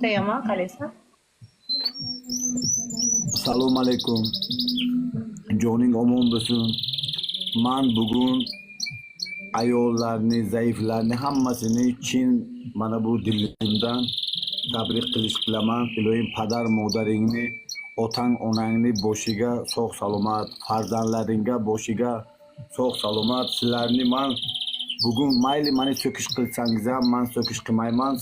Yaman qalaysan? Assalomu alaykum. Joning omon bo'lsin. Men bugun ayollarni, zaiflarni hammasini chin mana bu dilimdan tabrik qilish qilaman. Ilohim padar modaringni, otang onangni boshiga sog' salomat, farzandlaringga boshiga sog' salomat. Sizlarni men bugun mayli meni so'kish qilsangiz ham men so'kish qilmayman.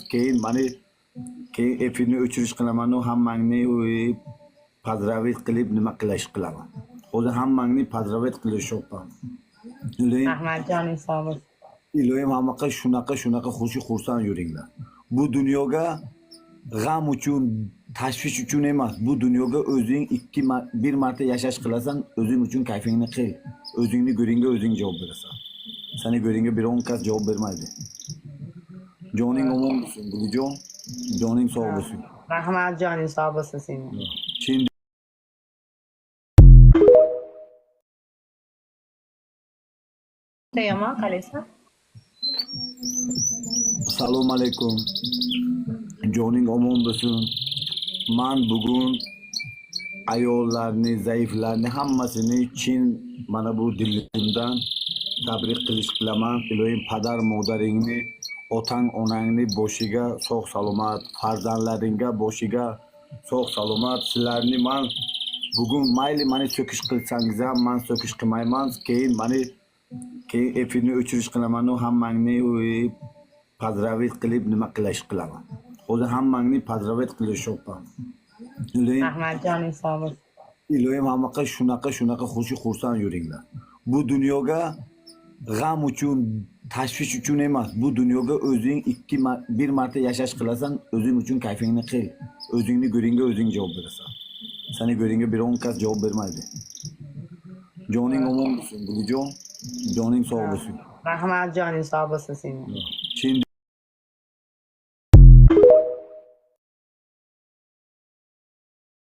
Keyin efirni o'chirish qilaman u hammangni pozdravit qilib nima qilish qilaman. Hozir hammangni pozdravit qilishyapman. Rahmat joning sog' bo'lsin. Ilohim hammaga shunaqa xursand yuringlar. Bu dunyoga g'am uchun, tashvish uchun emas. Bu dunyoga o'zing bir marta yashash qilasan, o'zing uchun kayfingni qil. O'zingni go'ringga o'zing javob berasan. Seni go'ringga biron kas javob bermaydi. Joning omon bo'lsin, bulijon. Joning sog' bo'lsin. Rahmat joning sog' bo'lsin sening. Chin Yaman qalaysan? Assalomu alaykum. Joning omon bo'lsin. Men bugun ayollarni, zaiflarni hammasini chin mana bu dilimdan tabrik qilish qilaman. Ilohim padar modaringni, otang onangni boshiga sog' salomat, farzandlaringga boshiga sog' salomat. Sizlarni men bugun mayli meni so'kish qilsangiz ham men so'kish qilmayman. Keyin efirni o'chirish qilaman u hammangni pozdravit qilib nima qilish qilaman. Hozir hammangni pozdravit qilishyapman. Rahmat joning sog' bo'lsin. Ilohim hammaga shunaqa xursand yuringlar. Bu dunyoga g'am uchun, tashvish uchun emas. Bu dunyoga o'zing bir marta yashash qilasan, o'zing uchun kayfingni qil. O'zingni go'ringga o'zing javob berasan. Seni go'ringga biron kas javob bermaydi. Joning omon bo'lsin, bulijon. Joning sog' bo'lsin. Rahmat joning sog' bo'lsin sening. Chin